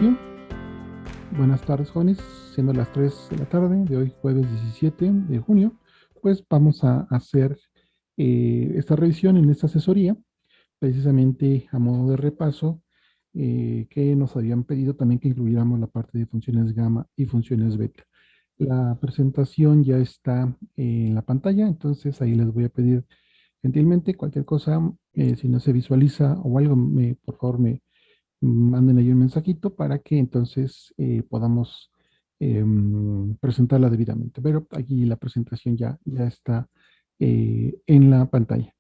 inicio. Buenas tardes, jóvenes. Siendo las 3 de la tarde de hoy, jueves 17 de junio, pues vamos a hacer esta revisión en esta asesoría, precisamente a modo de repaso, que nos habían pedido también que incluyéramos la parte de funciones gamma y funciones beta. La presentación ya está en la pantalla, entonces ahí les voy a pedir gentilmente cualquier cosa, si no se visualiza o algo, por favor manden ahí un mensajito para que entonces podamos presentarla debidamente. Pero aquí la presentación ya está en la pantalla.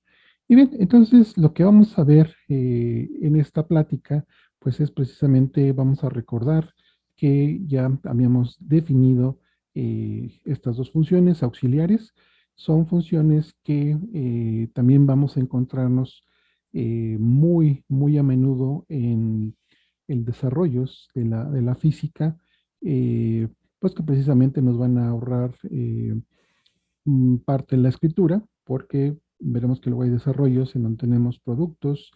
Y bien, entonces lo que vamos a ver en esta plática, pues es precisamente, vamos a recordar que ya habíamos definido estas dos funciones auxiliares. Son funciones que también vamos a encontrarnos muy a menudo en el desarrollos de la física, eh, pues que precisamente nos van a ahorrar parte de la escritura, porque veremos que luego hay desarrollos en donde tenemos productos,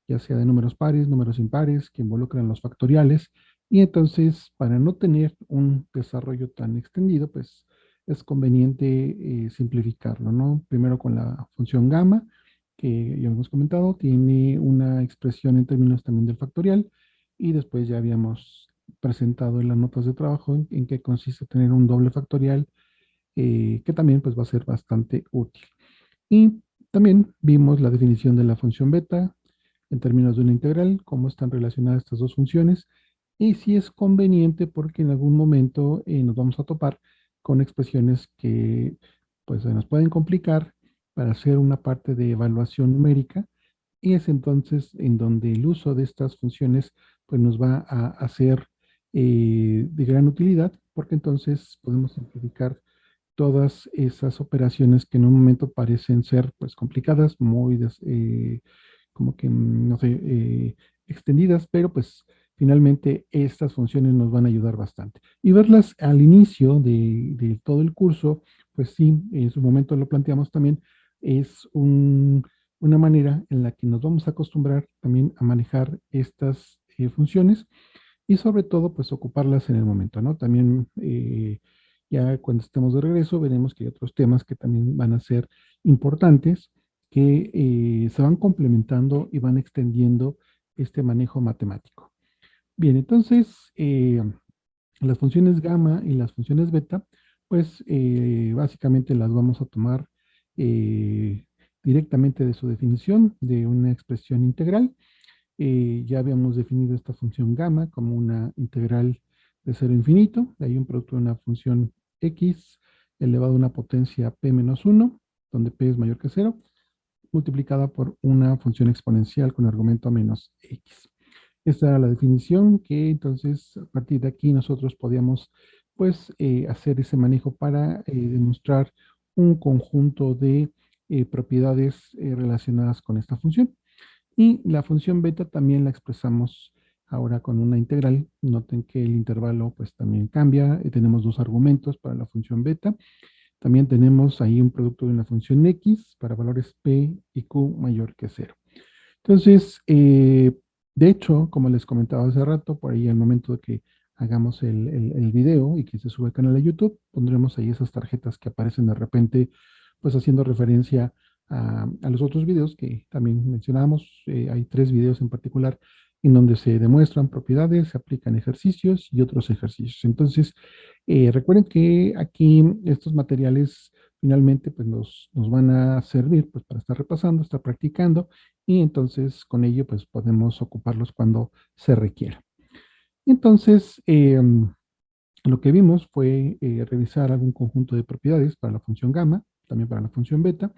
ya sea de números pares, números impares, que involucran los factoriales, y entonces para no tener un desarrollo tan extendido, pues es conveniente simplificarlo, ¿no? Primero con la función gamma, que ya hemos comentado, tiene una expresión en términos también del factorial, y después ya habíamos presentado en las notas de trabajo en qué consiste tener un doble factorial, que también pues va a ser bastante útil. Y también vimos la definición de la función beta en términos de una integral, cómo están relacionadas estas dos funciones, y si es conveniente porque en algún momento nos vamos a topar con expresiones que pues se nos pueden complicar para hacer una parte de evaluación numérica, y es entonces en donde el uso de estas funciones pues nos va a hacer de gran utilidad, porque entonces podemos simplificar todas esas operaciones que en un momento parecen ser pues complicadas, como que, no sé, extendidas, pero pues finalmente estas funciones nos van a ayudar bastante. Y verlas al inicio de todo el curso, pues sí, en su momento lo planteamos también, es una manera en la que nos vamos a acostumbrar también a manejar estas funciones y sobre todo pues ocuparlas en el momento, ¿no? También ya cuando estemos de regreso veremos que hay otros temas que también van a ser importantes, que se van complementando y van extendiendo este manejo matemático. Bien, entonces las funciones gamma y las funciones beta, pues básicamente las vamos a tomar eh, directamente de su definición de una expresión integral. Ya habíamos definido esta función gamma como una integral de cero a infinito, de ahí un producto de una función x elevado a una potencia p menos 1, donde p es mayor que cero, multiplicada por una función exponencial con argumento menos x. Esta era la definición que entonces a partir de aquí nosotros podíamos pues hacer ese manejo para demostrar un conjunto de propiedades relacionadas con esta función. Y la función beta también la expresamos ahora con una integral. Noten que el intervalo pues también cambia. Tenemos dos argumentos para la función beta. También tenemos ahí un producto de una función x para valores p y q mayor que cero. Entonces, de hecho, como les comentaba hace rato, por ahí al momento de que hagamos el video y que se sube al canal de YouTube, pondremos ahí esas tarjetas que aparecen de repente, pues haciendo referencia a los otros videos que también mencionamos. Hay tres videos en particular en donde se demuestran propiedades, se aplican ejercicios y otros ejercicios. Entonces, recuerden que aquí estos materiales finalmente pues nos van a servir pues para estar repasando, estar practicando, y entonces con ello pues podemos ocuparlos cuando se requiera. Entonces, lo que vimos fue revisar algún conjunto de propiedades para la función gamma, también para la función beta.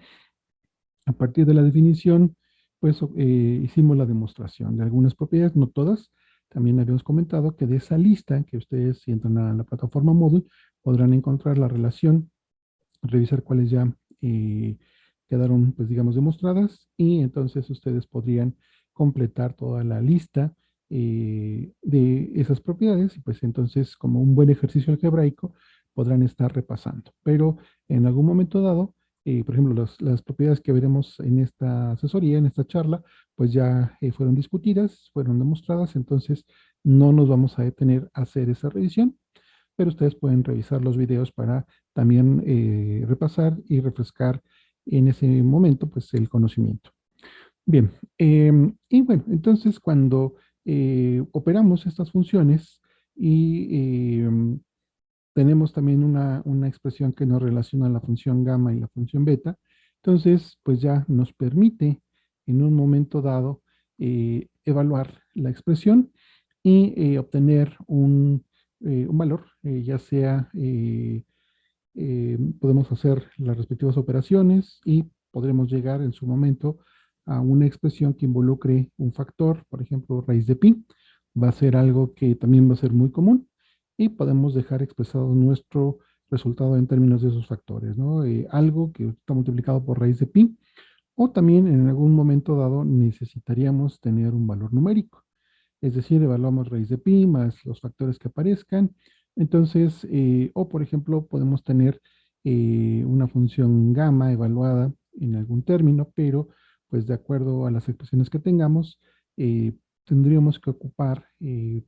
A partir de la definición, pues hicimos la demostración de algunas propiedades, no todas. También habíamos comentado que de esa lista que ustedes, si entran a la plataforma Moodle, podrán encontrar la relación, revisar cuáles ya quedaron, pues digamos, demostradas, y entonces ustedes podrían completar toda la lista de esas propiedades, y pues entonces, como un buen ejercicio algebraico, podrán estar repasando. Pero en algún momento dado, por ejemplo, las propiedades que veremos en esta asesoría, en esta charla, pues ya fueron discutidas, fueron demostradas, entonces no nos vamos a detener a hacer esa revisión, pero ustedes pueden revisar los videos para también repasar y refrescar en ese momento pues el conocimiento. Bien, y bueno, entonces cuando operamos estas funciones y tenemos también una expresión que nos relaciona la función gamma y la función beta, entonces pues ya nos permite en un momento dado evaluar la expresión y obtener un valor, ya sea podemos hacer las respectivas operaciones y podremos llegar en su momento a una expresión que involucre un factor, por ejemplo, raíz de pi. Va a ser algo que también va a ser muy común y podemos dejar expresado nuestro resultado en términos de esos factores, ¿no? Algo que está multiplicado por raíz de pi, o también en algún momento dado necesitaríamos tener un valor numérico. Es decir, evaluamos raíz de pi más los factores que aparezcan. Entonces, o por ejemplo, podemos tener una función gamma evaluada en algún término, pero pues de acuerdo a las expresiones que tengamos, tendríamos que ocupar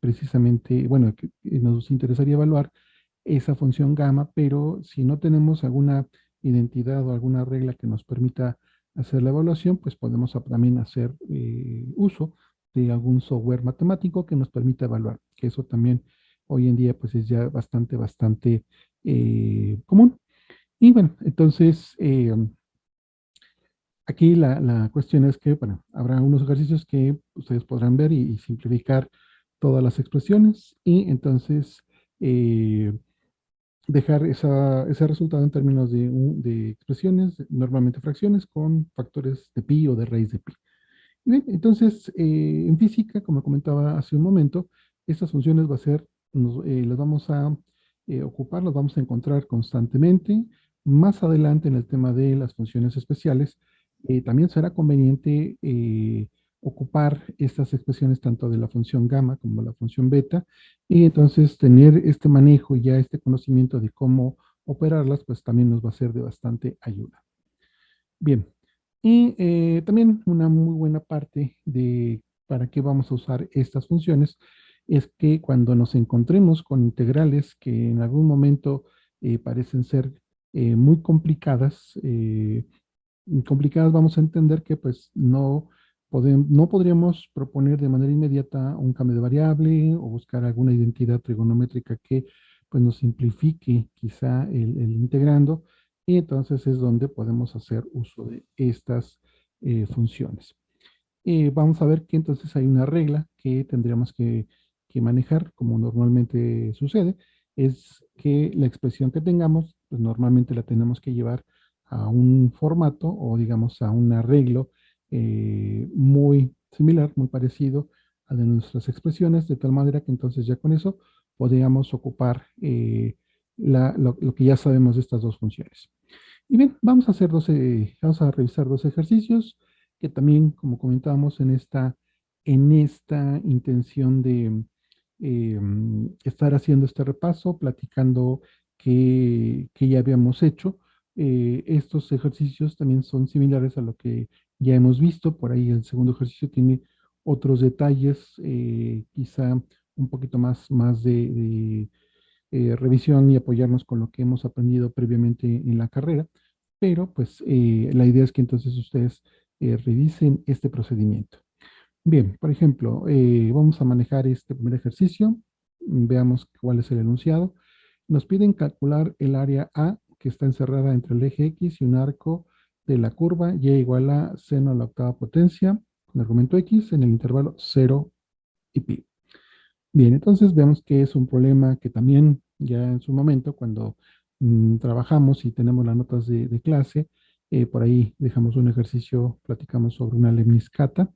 precisamente, bueno, que nos interesaría evaluar esa función gamma, pero si no tenemos alguna identidad o alguna regla que nos permita hacer la evaluación, pues podemos también hacer uso de algún software matemático que nos permita evaluar, que eso también hoy en día pues es ya bastante común. Y bueno, entonces aquí la cuestión es que, bueno, habrá unos ejercicios que ustedes podrán ver y simplificar todas las expresiones y entonces dejar ese resultado en términos de expresiones, normalmente fracciones, con factores de pi o de raíz de pi. Y bien, entonces, en física, como comentaba hace un momento, estas funciones va a ser, las vamos a ocupar, las vamos a encontrar constantemente. Más adelante en el tema de las funciones especiales, también será conveniente ocupar estas expresiones tanto de la función gamma como la función beta, y entonces tener este manejo y ya este conocimiento de cómo operarlas, pues también nos va a ser de bastante ayuda. Bien, y también una muy buena parte de para qué vamos a usar estas funciones es que cuando nos encontremos con integrales que en algún momento parecen ser muy complicadas, vamos a entender que pues no podríamos proponer de manera inmediata un cambio de variable o buscar alguna identidad trigonométrica que pues nos simplifique quizá el integrando, y entonces es donde podemos hacer uso de estas funciones. Vamos a ver que entonces hay una regla que tendríamos que manejar, como normalmente sucede, es que la expresión que tengamos, pues normalmente la tenemos que llevar a un formato o digamos a un arreglo muy similar, muy parecido a de nuestras expresiones, de tal manera que entonces ya con eso podríamos ocupar lo que ya sabemos de estas dos funciones. Y bien, vamos a revisar dos ejercicios que también, como comentábamos, en esta intención de estar haciendo este repaso, platicando que ya habíamos hecho. Estos ejercicios también son similares a lo que ya hemos visto. Por ahí el segundo ejercicio tiene otros detalles, quizá un poquito más de revisión y apoyarnos con lo que hemos aprendido previamente en la carrera, pero pues la idea es que entonces ustedes revisen este procedimiento. Bien, por ejemplo, vamos a manejar este primer ejercicio, veamos cuál es el enunciado. Nos piden calcular el área A que está encerrada entre el eje X y un arco de la curva y igual a seno a la octava potencia con argumento X en el intervalo 0 y pi. Bien, entonces vemos que es un problema que también ya en su momento, cuando trabajamos y tenemos las notas de clase, por ahí dejamos un ejercicio, platicamos sobre una lemniscata.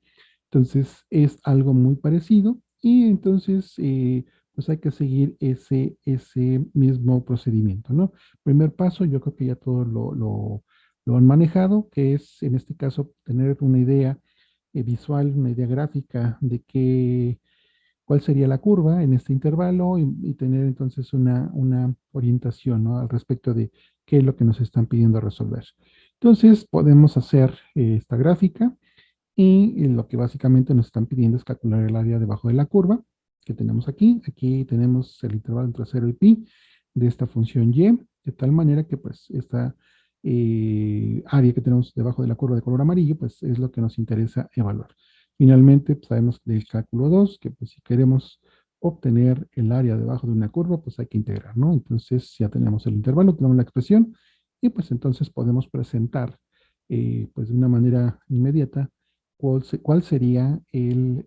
Entonces es algo muy parecido y entonces pues hay que seguir ese mismo procedimiento, ¿no? Primer paso, yo creo que ya todos lo han manejado, que es en este caso tener una idea visual, una idea gráfica de cuál sería la curva en este intervalo y tener entonces una orientación, ¿no? Al respecto de qué es lo que nos están pidiendo resolver. Entonces podemos hacer esta gráfica y lo que básicamente nos están pidiendo es calcular el área debajo de la curva que tenemos aquí. Aquí tenemos el intervalo entre 0 y pi de esta función y, de tal manera que pues esta área que tenemos debajo de la curva de color amarillo, pues es lo que nos interesa evaluar. Finalmente, pues, sabemos del cálculo 2 que pues si queremos obtener el área debajo de una curva, pues hay que integrar, ¿no? Entonces ya tenemos el intervalo, tenemos la expresión, y pues entonces podemos presentar pues de una manera inmediata cuál sería el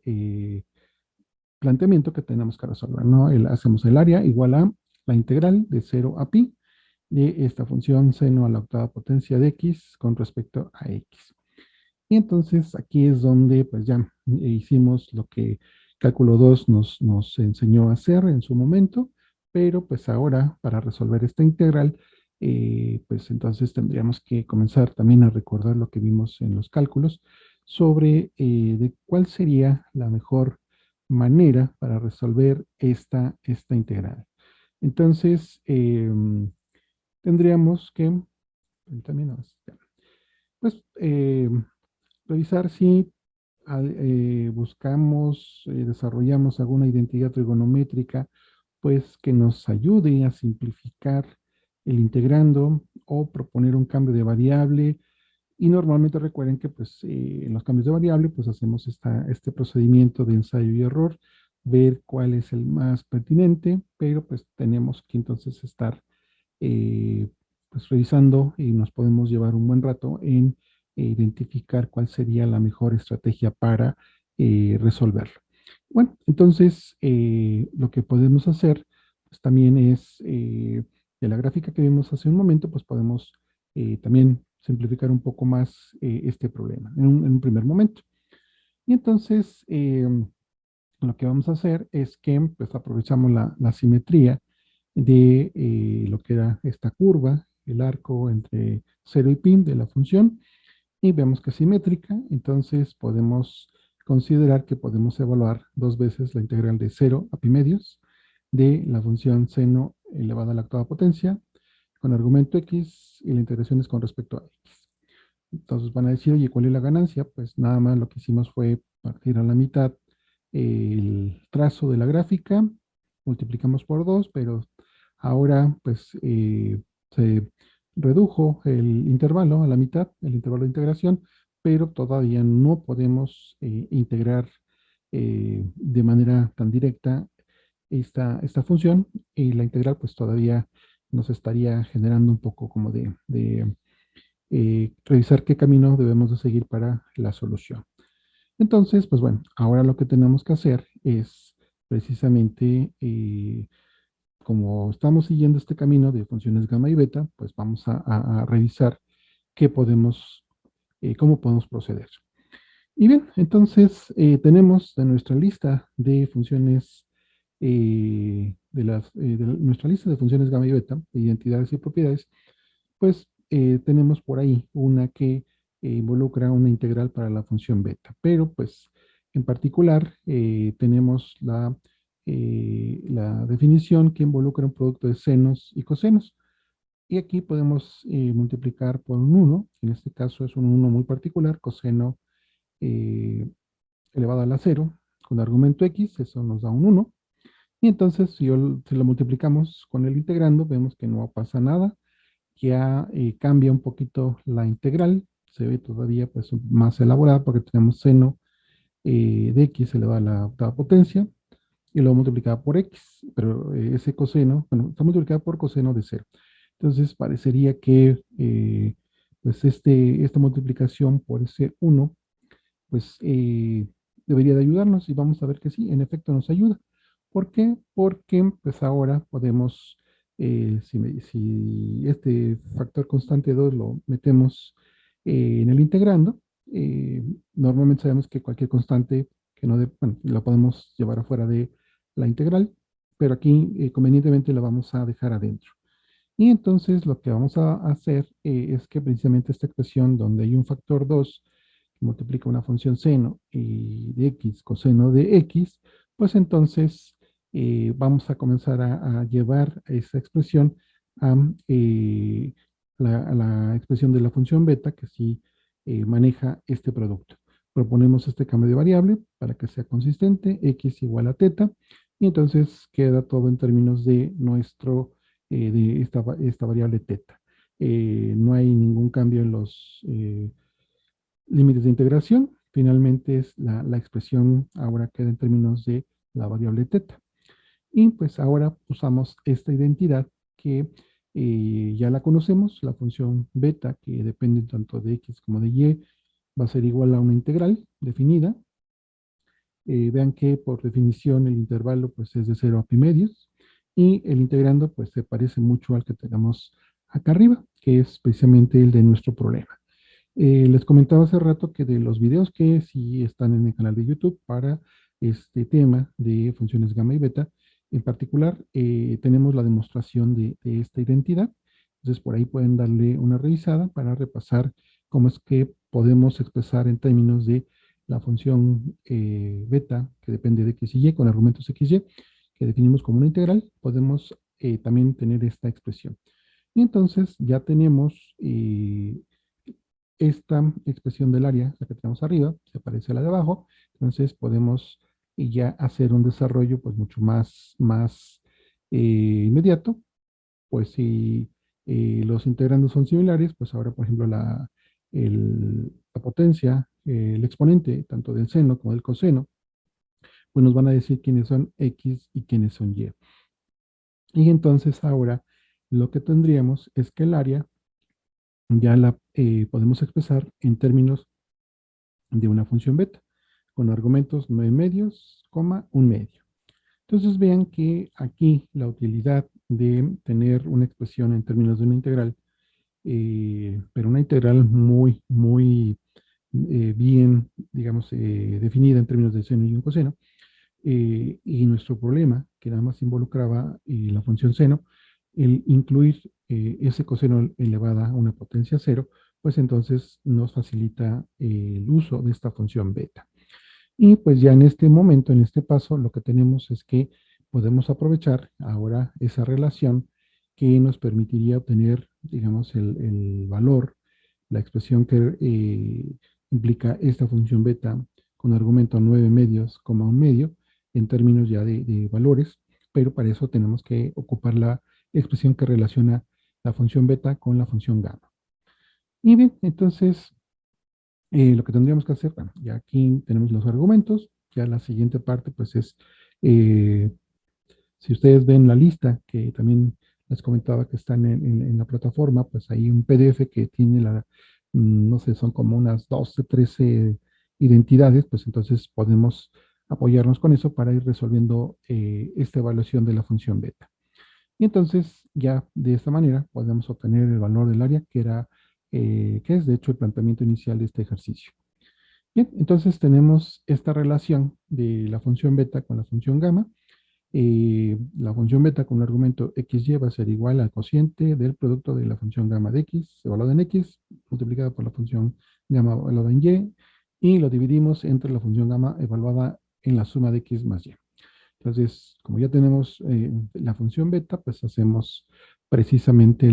planteamiento que tenemos que resolver, ¿no? Hacemos el área igual a la integral de 0 a pi de esta función seno a la octava potencia de x con respecto a x. Y entonces aquí es donde pues ya hicimos lo que cálculo 2 nos enseñó a hacer en su momento, pero pues ahora para resolver esta integral, pues entonces tendríamos que comenzar también a recordar lo que vimos en los cálculos sobre de cuál sería la mejor manera para resolver esta integral. Entonces, tendríamos que, también, pues, revisar si buscamos, desarrollamos alguna identidad trigonométrica, pues que nos ayude a simplificar el integrando o proponer un cambio de variable. Y normalmente recuerden que pues en los cambios de variable pues hacemos este procedimiento de ensayo y error, ver cuál es el más pertinente, pero pues tenemos que entonces estar eh, pues revisando y nos podemos llevar un buen rato en identificar cuál sería la mejor estrategia para resolverlo. Bueno, entonces lo que podemos hacer pues también es de la gráfica que vimos hace un momento, pues podemos también simplificar un poco más este problema en un primer momento. Y entonces lo que vamos a hacer es que pues aprovechamos la simetría de lo que era esta curva, el arco entre 0 y pi de la función, y vemos que es simétrica, entonces podemos considerar que podemos evaluar dos veces la integral de 0 a pi medios de la función seno elevado a la octava potencia con argumento x y la integración es con respecto a x. Entonces van a decir, oye, ¿cuál es la ganancia? Pues nada más lo que hicimos fue partir a la mitad el trazo de la gráfica, multiplicamos por 2, pero ahora pues se redujo el intervalo a la mitad, el intervalo de integración, pero todavía no podemos integrar de manera tan directa esta función y la integral pues todavía nos estaría generando un poco como de revisar qué camino debemos de seguir para la solución. Entonces, pues bueno, ahora lo que tenemos que hacer es precisamente, como estamos siguiendo este camino de funciones gamma y beta, pues vamos a revisar qué podemos, cómo podemos proceder. Y bien, entonces tenemos de nuestra lista de funciones, de nuestra lista de funciones gamma y beta, de identidades y propiedades, pues tenemos por ahí una que involucra una integral para la función beta, pero pues en particular tenemos la definición que involucra un producto de senos y cosenos. Y aquí podemos multiplicar por un 1, en este caso es un 1 muy particular, coseno eh, elevado a la 0, con argumento x, eso nos da un 1. Y entonces si lo multiplicamos con el integrando, vemos que no pasa nada, ya cambia un poquito la integral, se ve todavía pues más elaborada porque tenemos seno de x elevado a la octava potencia y luego multiplicada por x, pero ese coseno, bueno, está multiplicada por coseno de 0. Entonces parecería que pues esta multiplicación por ese 1 pues debería de ayudarnos y vamos a ver que sí, en efecto nos ayuda. ¿Por qué? Porque pues ahora podemos, si este factor constante 2 lo metemos en el integrando, eh, normalmente sabemos que cualquier constante que no de, bueno, la podemos llevar afuera de la integral, pero aquí convenientemente la vamos a dejar adentro. Y entonces lo que vamos a hacer es que precisamente esta expresión donde hay un factor 2 que multiplica una función seno y de x coseno de x, pues entonces vamos a comenzar a llevar esa expresión a la expresión de la función beta que sí maneja este producto. Proponemos este cambio de variable para que sea consistente, x igual a teta, y entonces queda todo en términos de de esta variable teta. No hay ningún cambio en los límites de integración. Finalmente es la expresión ahora queda en términos de la variable teta. Y pues ahora usamos esta identidad que ya la conocemos, la función beta, que depende tanto de x como de y, va a ser igual a una integral definida. Vean que por definición el intervalo pues es de 0 a pi medios y el integrando pues se parece mucho al que tenemos acá arriba, que es precisamente el de nuestro problema. Les comentaba hace rato que de los videos que sí están en mi canal de YouTube para este tema de funciones gamma y beta, en particular tenemos la demostración de esta identidad. Entonces por ahí pueden darle una revisada para repasar cómo es que podemos expresar en términos de la función beta, que depende de x y y, con argumentos x y, que definimos como una integral, podemos también tener esta expresión. Y entonces ya tenemos esta expresión del área, la que tenemos arriba, se parece a la de abajo, entonces podemos ya hacer un desarrollo pues mucho más inmediato, pues si los integrandos son similares, pues ahora por ejemplo la potencia, el exponente tanto del seno como del coseno, pues nos van a decir quiénes son x y quiénes son y. Y entonces ahora lo que tendríamos es que el área ya la podemos expresar en términos de una función beta, con argumentos 9 medios, coma, 1 medio. Entonces vean que aquí la utilidad de tener una expresión en términos de una integral, pero una integral muy bien, digamos, definida en términos de seno y un coseno, y nuestro problema, que nada más involucraba la función seno, el incluir ese coseno elevada a una potencia cero, pues entonces nos facilita el uso de esta función beta. Y pues ya en este momento, en este paso, lo que tenemos es que podemos aprovechar ahora esa relación que nos permitiría obtener, digamos, el valor, la expresión que implica esta función beta con argumento 9 medios, coma 1 medio, en términos ya de valores, pero para eso tenemos que ocupar la expresión que relaciona la función beta con la función gamma. Y bien, entonces lo que tendríamos que hacer, bueno, ya aquí tenemos los argumentos, ya la siguiente parte pues es, eh, si ustedes ven la lista que también les comentaba que están en la plataforma, pues hay un PDF que tiene no sé, son como unas 12, 13 identidades, pues entonces podemos apoyarnos con eso para ir resolviendo esta evaluación de la función beta. Y entonces ya de esta manera podemos obtener el valor del área que es de hecho el planteamiento inicial de este ejercicio. Bien, entonces tenemos esta relación de la función beta con la función gamma. La función beta con el argumento xy va a ser igual al cociente del producto de la función gamma de x evaluada en x multiplicado por la función gamma evaluada en y, y lo dividimos entre la función gamma evaluada en la suma de x más y. Entonces, como ya tenemos la función beta, pues hacemos precisamente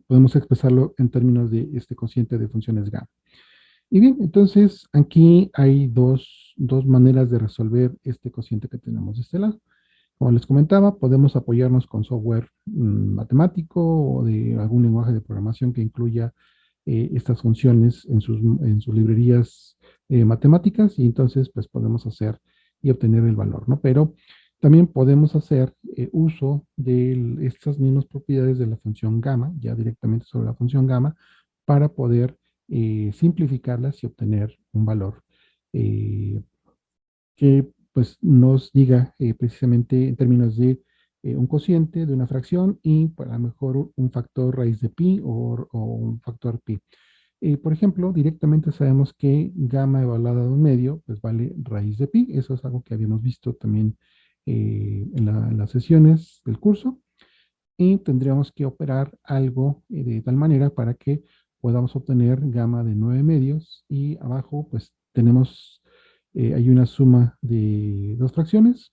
podemos expresarlo en términos de este cociente de funciones gamma. Y bien, entonces aquí hay dos maneras de resolver este cociente que tenemos de este lado. Como les comentaba, podemos apoyarnos con software matemático o de algún lenguaje de programación que incluya estas funciones en sus librerías matemáticas y entonces pues podemos hacer y obtener el valor, ¿no? Pero también podemos hacer uso de estas mismas propiedades de la función gamma, ya directamente sobre la función gamma, para poder simplificarlas y obtener un valor eh, que pues nos diga precisamente en términos de un cociente de una fracción y para lo mejor un factor raíz de pi o un factor pi. Por ejemplo, directamente sabemos que gamma evaluada de un medio pues vale raíz de pi. Eso es algo que habíamos visto también en las sesiones del curso. Y tendríamos que operar algo de tal manera para que podamos obtener gamma de 9 medios y abajo pues tenemos, hay una suma de dos fracciones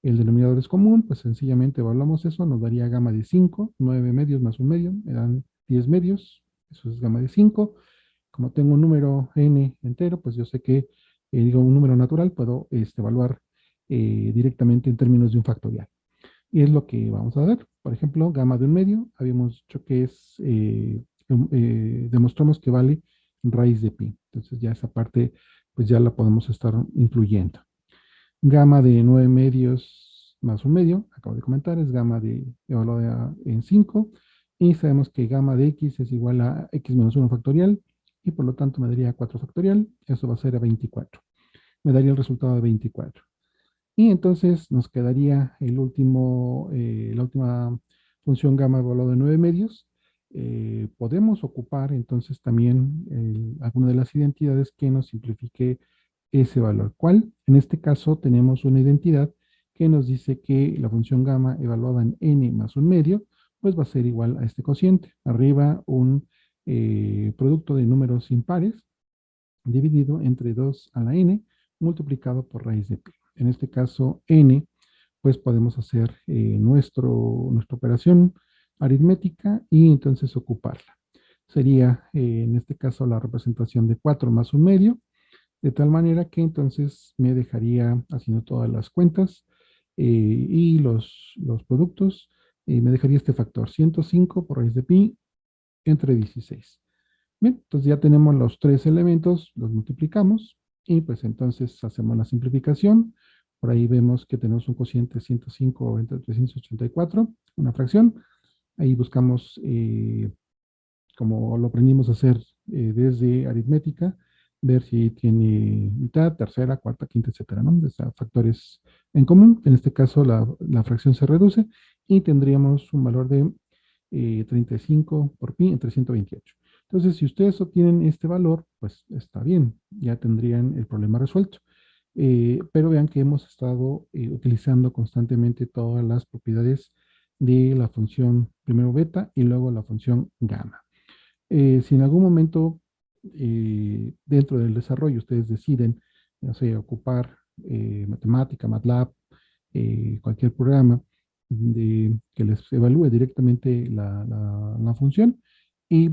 el denominador es común, pues sencillamente evaluamos eso, nos daría gamma de 5, 9 medios más un medio, me dan 10 medios, eso es gamma de 5. Como tengo un número n entero, pues yo sé que, digo, un número natural, puedo evaluar directamente en términos de un factorial. Y es lo que vamos a ver. Por ejemplo, gamma de un medio, habíamos dicho que es, demostramos que vale raíz de pi. Entonces ya esa parte, pues ya la podemos estar incluyendo. Gamma de 9 medios más un medio, acabo de comentar, es gamma de evaluada en 5. Y sabemos que gamma de x es igual a x menos 1 factorial. Y por lo tanto me daría 4 factorial. Eso va a ser a 24. Me daría el resultado de 24. Y entonces nos quedaría la última función gamma evaluada de 9 medios. Podemos ocupar entonces también alguna de las identidades que nos simplifique ese valor. ¿Cuál? En este caso tenemos una identidad que nos dice que la función gamma evaluada en n más un medio, pues va a ser igual a este cociente. Arriba un producto de números impares dividido entre 2 a la n multiplicado por raíz de pi. En este caso, n, pues podemos hacer nuestra operación aritmética y entonces ocuparla. Sería, en este caso, la representación de 4 más un medio, de tal manera que entonces me dejaría haciendo todas las cuentas y los productos, me dejaría este factor 105 por raíz de pi entre 16. Bien, entonces ya tenemos los tres elementos, los multiplicamos y pues entonces hacemos la simplificación. Por ahí vemos que tenemos un cociente de 105 entre 384, una fracción. Ahí buscamos, como lo aprendimos a hacer desde aritmética, ver si tiene mitad, tercera, cuarta, quinta, etcétera, ¿no? O sea, factores en común. En este caso la fracción se reduce y tendríamos un valor de 35 por pi entre 128. Entonces, si ustedes obtienen este valor, pues está bien, ya tendrían el problema resuelto. Pero vean que hemos estado utilizando constantemente todas las propiedades de la función primero beta y luego la función gamma. Si en algún momento dentro del desarrollo ustedes deciden, no sé, ocupar matemática, MATLAB, cualquier programa que les evalúe directamente la función y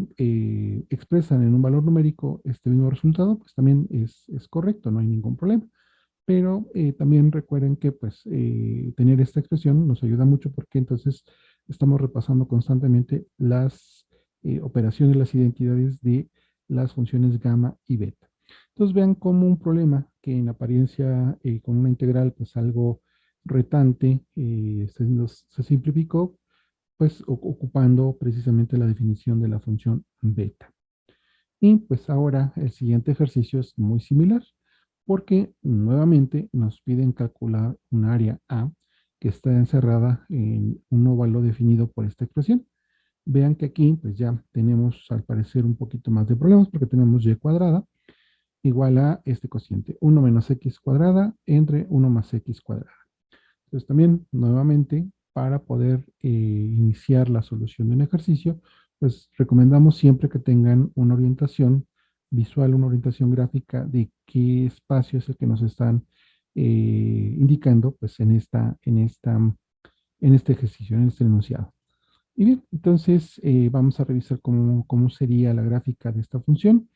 expresan en un valor numérico este mismo resultado, pues también es correcto, no hay ningún problema. Pero también recuerden que pues tener esta expresión nos ayuda mucho porque entonces estamos repasando constantemente las operaciones, las identidades de las funciones gamma y beta. Entonces vean como un problema que en apariencia con una integral pues algo retante se simplificó pues ocupando precisamente la definición de la función beta. Y pues ahora el siguiente ejercicio es muy similar, porque nuevamente nos piden calcular un área A que está encerrada en un óvalo definido por esta expresión. Vean que aquí pues ya tenemos al parecer un poquito más de problemas porque tenemos y cuadrada igual a este cociente, 1 menos x cuadrada entre 1 más x cuadrada. Entonces también, nuevamente, para poder iniciar la solución de un ejercicio, pues recomendamos siempre que tengan una orientación visual, una orientación gráfica de qué espacio es el que nos están indicando pues en este ejercicio, en este enunciado. Y bien, entonces vamos a revisar cómo sería la gráfica de esta función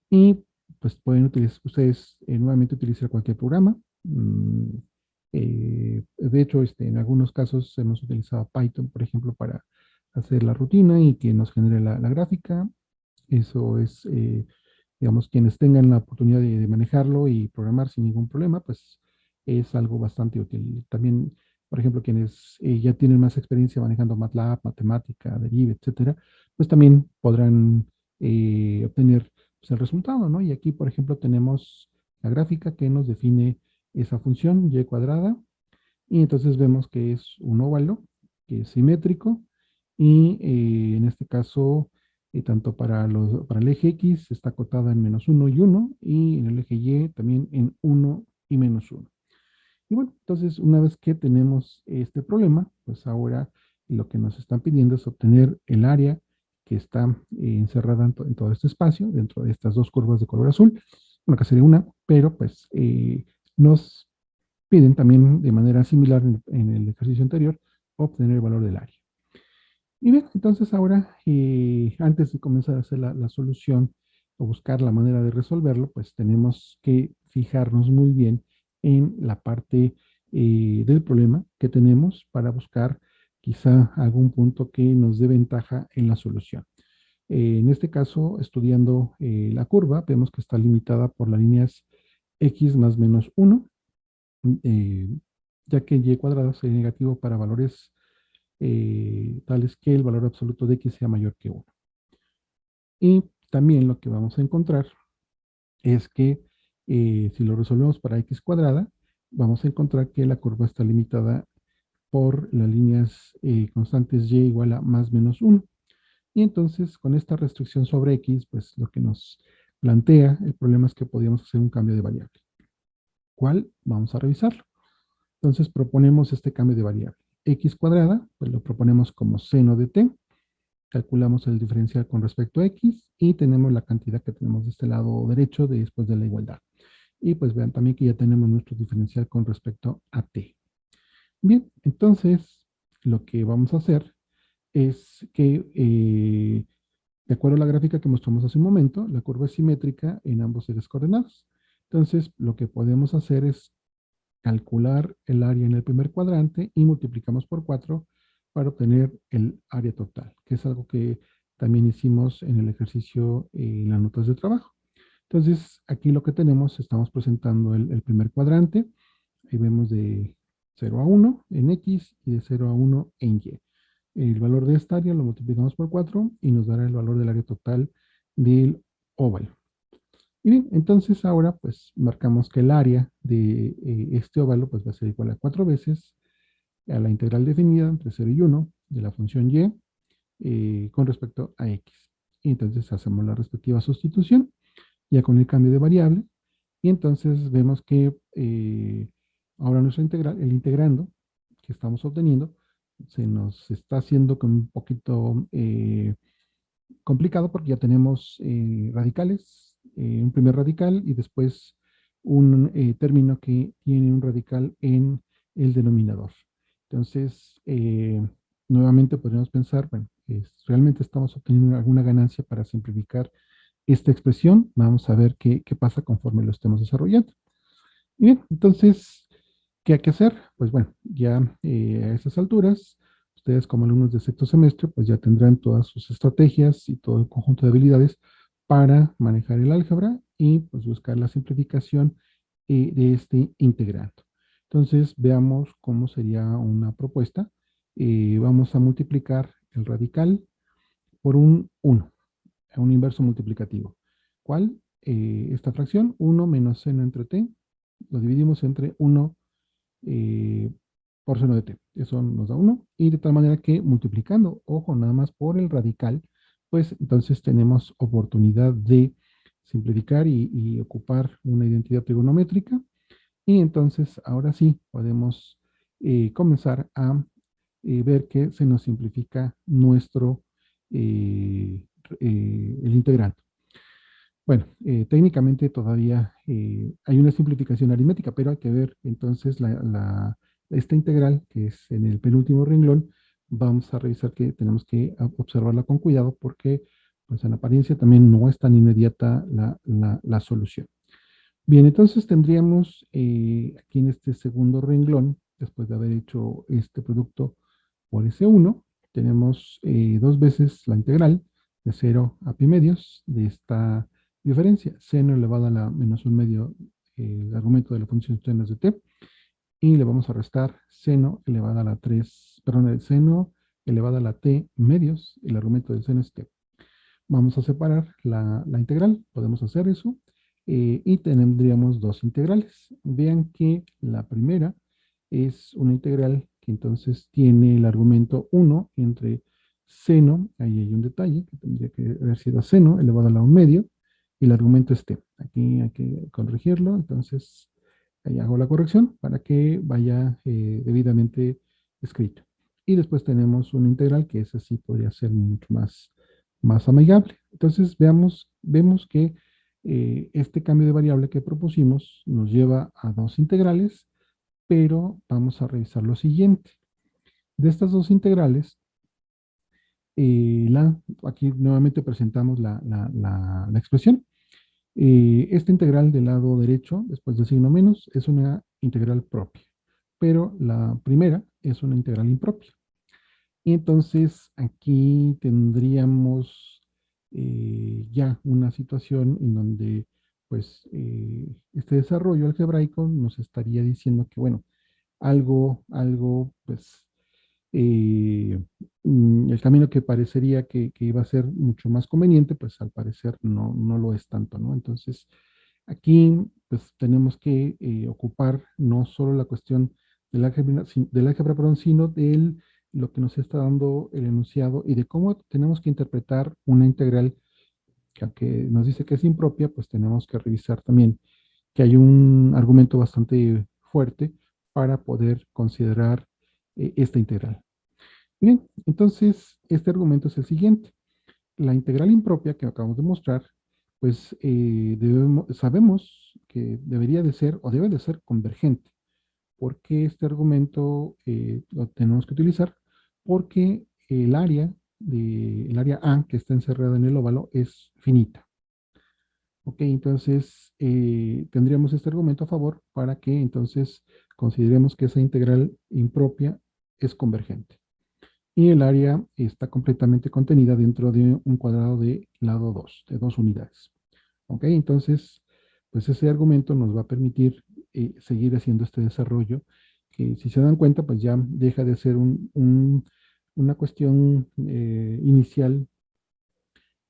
y pues pueden utilizar, ustedes nuevamente utilizar cualquier programa. De hecho, en algunos casos hemos utilizado Python, por ejemplo, para hacer la rutina y que nos genere la gráfica. Eso es, digamos, quienes tengan la oportunidad de manejarlo y programar sin ningún problema, pues es algo bastante útil. También, por ejemplo, quienes ya tienen más experiencia manejando MATLAB, matemática, deriva, etcétera, pues también podrán obtener pues, el resultado, ¿no? Y aquí, por ejemplo, tenemos la gráfica que nos define esa función y cuadrada, y entonces vemos que es un óvalo, que es simétrico, y en este caso, tanto para el eje X está acotada en -1 y 1, y en el eje Y también en 1 y -1. Y bueno, entonces una vez que tenemos este problema, pues ahora lo que nos están pidiendo es obtener el área que está encerrada en todo este espacio, dentro de estas dos curvas de color azul. Bueno, acá sería una, pero pues nos piden también de manera similar en el ejercicio anterior obtener el valor del área. Y bien, entonces ahora, antes de comenzar a hacer la solución o buscar la manera de resolverlo, pues tenemos que fijarnos muy bien en la parte del problema que tenemos para buscar quizá algún punto que nos dé ventaja en la solución. En este caso, estudiando la curva, vemos que está limitada por las líneas x más menos 1, eh, ya que y cuadrado sería negativo para valores tales que el valor absoluto de x sea mayor que 1. Y también lo que vamos a encontrar es que si lo resolvemos para x cuadrada, vamos a encontrar que la curva está limitada por las líneas constantes y igual a más menos 1. Y entonces, con esta restricción sobre x, pues lo que nos plantea el problema es que podríamos hacer un cambio de variable. ¿Cuál? Vamos a revisarlo. Entonces, proponemos este cambio de variable. X cuadrada, pues lo proponemos como seno de t. Calculamos el diferencial con respecto a x y tenemos la cantidad que tenemos de este lado derecho después de la igualdad. Y pues vean también que ya tenemos nuestro diferencial con respecto a t. Bien, entonces lo que vamos a hacer es que, de acuerdo a la gráfica que mostramos hace un momento, la curva es simétrica en ambos ejes coordenados. Entonces, lo que podemos hacer es calcular el área en el primer cuadrante y multiplicamos por 4 para obtener el área total, que es algo que también hicimos en el ejercicio en las notas de trabajo. Entonces, aquí lo que tenemos, estamos presentando el primer cuadrante. Ahí vemos de 0 a 1 en X y de 0 a 1 en Y. El valor de esta área lo multiplicamos por 4 y nos dará el valor del área total del óvalo. Y bien, entonces ahora pues marcamos que el área de este óvalo pues va a ser igual a 4 veces a la integral definida entre 0 y 1 de la función y con respecto a x. Y entonces hacemos la respectiva sustitución ya con el cambio de variable. Y entonces vemos que ahora nuestra integral, el integrando que estamos obteniendo, se nos está haciendo con un poquito complicado porque ya tenemos radicales, un primer radical y después un término que tiene un radical en el denominador. Entonces, nuevamente podríamos pensar, bueno, realmente estamos obteniendo alguna ganancia para simplificar esta expresión. Vamos a ver qué pasa conforme lo estemos desarrollando. Y bien, entonces, ¿qué hay que hacer? Pues bueno, ya a estas alturas, ustedes como alumnos de sexto semestre, pues ya tendrán todas sus estrategias y todo el conjunto de habilidades para manejar el álgebra y pues buscar la simplificación de este integrando. Entonces, veamos cómo sería una propuesta. Vamos a multiplicar el radical por un 1, a un inverso multiplicativo. ¿Cuál? Esta fracción, 1 menos seno entre t, lo dividimos entre 1 por seno de t. Eso nos da 1. Y de tal manera que multiplicando, ojo, nada más por el radical, pues entonces tenemos oportunidad de simplificar y ocupar una identidad trigonométrica. Y entonces ahora sí podemos comenzar a ver que se nos simplifica nuestro el integrante. Bueno, técnicamente todavía hay una simplificación aritmética, pero hay que ver entonces esta integral, que es en el penúltimo renglón, vamos a revisar que tenemos que observarla con cuidado porque pues en apariencia también no es tan inmediata la solución. Bien, entonces tendríamos aquí en este segundo renglón, después de haber hecho este producto por S1, tenemos dos veces la integral de 0 a pi medios de esta diferencia, seno elevado a la menos un medio, el argumento de la función seno de t, y le vamos a restar seno elevado a la 3, perdón, el seno elevado a la t medios, el argumento del seno es t. Vamos a separar la integral, podemos hacer eso, y tendríamos dos integrales. Vean que la primera es una integral que entonces tiene el argumento 1 entre seno, ahí hay un detalle, que tendría que haber sido seno elevado a la 1 medio, y el argumento es t. Aquí hay que corregirlo, entonces ahí hago la corrección para que vaya debidamente escrito. Y después tenemos una integral que esa sí podría ser mucho más amigable. Entonces vemos que este cambio de variable que propusimos nos lleva a dos integrales pero vamos a revisar lo siguiente. De estas dos integrales, aquí nuevamente presentamos la expresión. Esta integral del lado derecho, después del signo menos, es una integral propia, pero la primera es una integral impropia. Y entonces aquí tendríamos ya una situación en donde pues este desarrollo algebraico nos estaría diciendo que bueno, algo pues eh, el camino que parecería que iba a ser mucho más conveniente, pues al parecer no lo es tanto, ¿no? Entonces, aquí pues tenemos que ocupar no solo la cuestión del álgebra, perdón, sino de lo que nos está dando el enunciado y de cómo tenemos que interpretar una integral que aunque nos dice que es impropia, pues tenemos que revisar también que hay un argumento bastante fuerte para poder considerar esta integral. Bien, entonces este argumento es el siguiente. La integral impropia que acabamos de mostrar, pues sabemos que debería de ser o debe de ser convergente. ¿Por qué este argumento lo tenemos que utilizar? Porque el área A que está encerrada en el óvalo es finita. Ok, entonces tendríamos este argumento a favor para que entonces consideremos que esa integral impropia es convergente. Y el área está completamente contenida dentro de un cuadrado de lado 2 de 2 unidades. Ok, entonces, pues ese argumento nos va a permitir seguir haciendo este desarrollo, que si se dan cuenta, pues ya deja de ser una cuestión inicial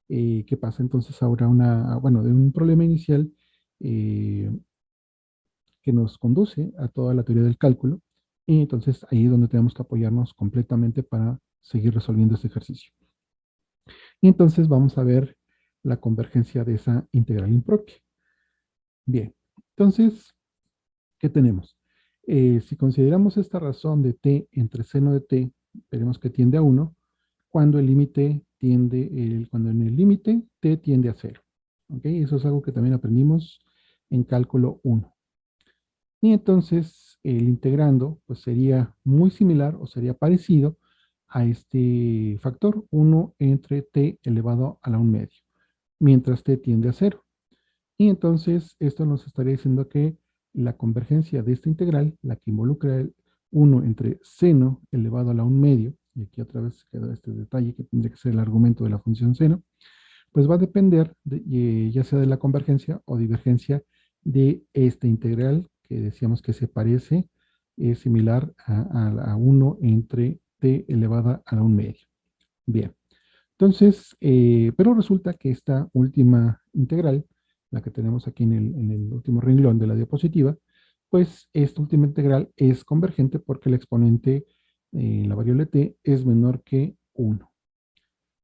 que pasa entonces ahora bueno, de un problema inicial eh, que nos conduce a toda la teoría del cálculo, y entonces ahí es donde tenemos que apoyarnos completamente para seguir resolviendo este ejercicio. Y entonces vamos a ver la convergencia de esa integral impropia. Bien, entonces, ¿qué tenemos? Si consideramos esta razón de t entre seno de t, veremos que tiende a 1, cuando cuando en el límite t tiende a 0. ¿Ok? Eso es algo que también aprendimos en cálculo 1. Y entonces el integrando pues sería muy similar o sería parecido a este factor 1 entre t elevado a la 1 medio, mientras t tiende a 0. Y entonces esto nos estaría diciendo que la convergencia de esta integral, la que involucra el 1 entre seno elevado a la 1 medio, y aquí otra vez queda este detalle que tendría que ser el argumento de la función seno, pues va a depender ya sea de la convergencia o divergencia de esta integral que decíamos que se parece, es similar a 1 entre t elevada a la 1 medio. Bien, entonces, pero resulta que esta última integral, la que tenemos aquí en el último renglón de la diapositiva, pues esta última integral es convergente porque el exponente, la variable t, es menor que 1.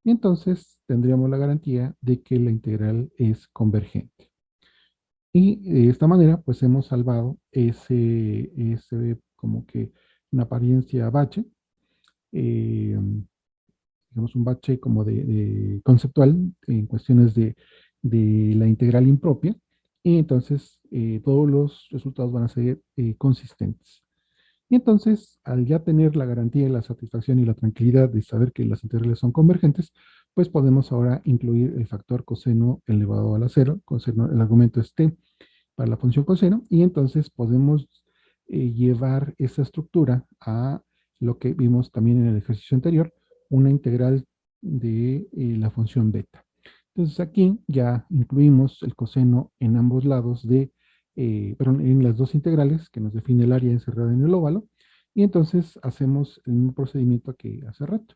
Y entonces tendríamos la garantía de que la integral es convergente. Y de esta manera, pues hemos salvado ese como que una apariencia bache, eh, digamos un bache como de conceptual en cuestiones de la integral impropia. Y entonces todos los resultados van a ser consistentes. Y entonces, al ya tener la garantía, la satisfacción y la tranquilidad de saber que las integrales son convergentes, pues podemos ahora incluir el factor coseno elevado a la cero, coseno, el argumento es t para la función coseno, y entonces podemos llevar esa estructura a lo que vimos también en el ejercicio anterior, una integral de la función beta. Entonces aquí ya incluimos el coseno en ambos lados perdón, en las dos integrales que nos define el área encerrada en el óvalo, y entonces hacemos el mismo procedimiento que hace rato.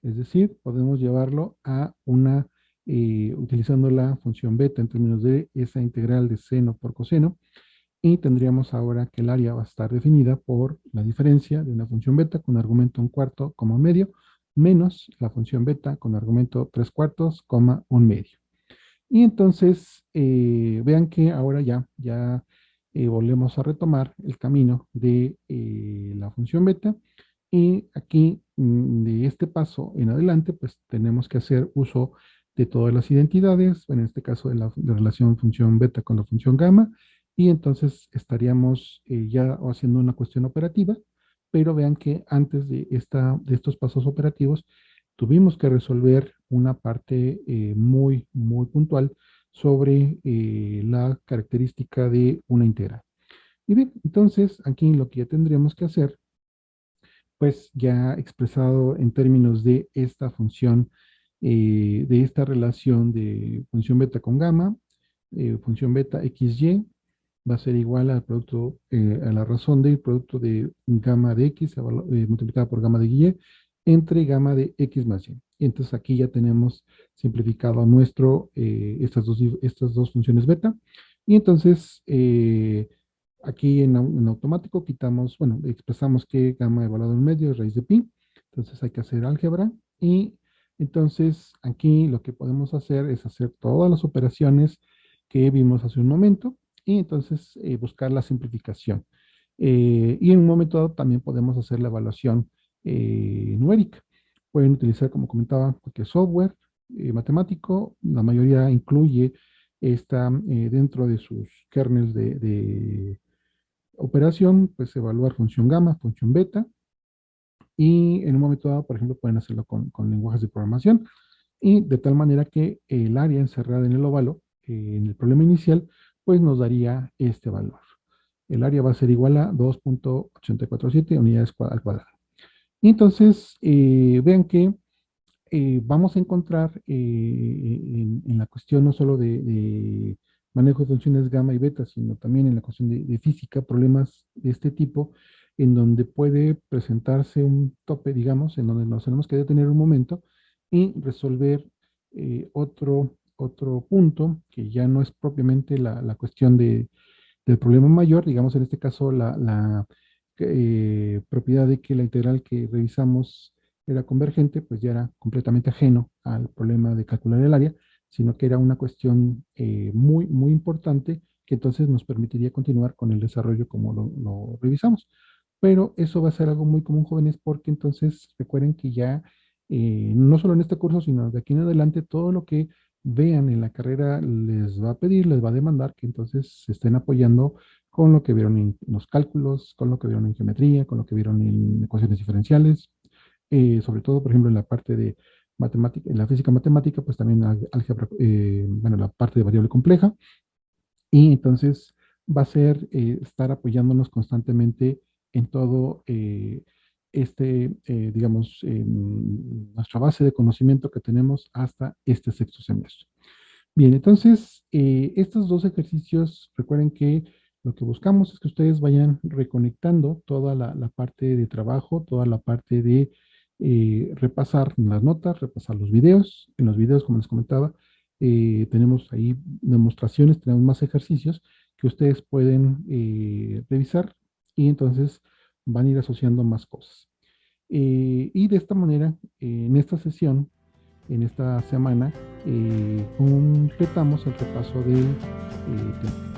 Es decir, podemos llevarlo a utilizando la función beta en términos de esa integral de seno por coseno, y tendríamos ahora que el área va a estar definida por la diferencia de una función beta con argumento 1/4, coma 1 medio, menos la función beta con argumento 3/4, coma 1 medio. Y entonces, vean que ahora ya volvemos a retomar el camino de la función beta. Y aquí, de este paso en adelante, pues tenemos que hacer uso de todas las identidades, en este caso de la relación función beta con la función gamma, y entonces estaríamos ya haciendo una cuestión operativa, pero vean que antes de estos pasos operativos tuvimos que resolver una parte muy puntual sobre la característica de una integral. Y bien, entonces aquí lo que ya tendríamos que hacer, pues ya expresado en términos de esta función, de esta relación de función beta con gamma, función beta xy va a ser igual al producto, a la razón del producto de gamma de x multiplicada por gamma de y entre gamma de x más y. Y entonces aquí ya tenemos simplificado estas dos funciones beta. Y entonces aquí en automático quitamos, bueno, expresamos que gamma evaluado en medio es raíz de pi. Entonces hay que hacer álgebra. Y entonces aquí lo que podemos hacer es hacer todas las operaciones que vimos hace un momento y entonces buscar la simplificación. Y en un momento dado también podemos hacer la evaluación numérica. Pueden utilizar, como comentaba, cualquier software matemático. La mayoría incluye esta dentro de sus kernels de operación, pues evaluar función gamma, función beta. Y en un momento dado, por ejemplo, pueden hacerlo con lenguajes de programación y de tal manera que el área encerrada en el óvalo, en el problema inicial, pues nos daría este valor. El área va a ser igual a 2.847 unidades al cuadrado. Y entonces, vean que vamos a encontrar en la cuestión no solo de manejo de funciones gamma y beta, sino también en la cuestión de física, problemas de este tipo, en donde puede presentarse un tope, digamos, en donde nos tenemos que detener un momento y resolver otro punto, que ya no es propiamente la cuestión del problema mayor, digamos en este caso la propiedad de que la integral que revisamos era convergente, pues ya era completamente ajeno al problema de calcular el área, sino que era una cuestión muy importante que entonces nos permitiría continuar con el desarrollo como lo revisamos. Pero eso va a ser algo muy común, jóvenes, porque entonces recuerden que ya no solo en este curso, sino de aquí en adelante, todo lo que vean en la carrera les va a pedir, les va a demandar que entonces se estén apoyando con lo que vieron en los cálculos, con lo que vieron en geometría, con lo que vieron en ecuaciones diferenciales, sobre todo, por ejemplo, en la parte de matemática, en la física matemática, pues también álgebra, bueno, la parte de variable compleja, y entonces va a ser estar apoyándonos constantemente en todo digamos, nuestra base de conocimiento que tenemos hasta este sexto semestre. Bien, entonces, estos dos ejercicios, recuerden que lo que buscamos es que ustedes vayan reconectando toda la parte de trabajo, toda la parte de repasar las notas, repasar los videos. En los videos, como les comentaba, tenemos ahí demostraciones, tenemos más ejercicios que ustedes pueden revisar y entonces van a ir asociando más cosas. Y de esta manera, en esta sesión, en esta semana, completamos el repaso del tema.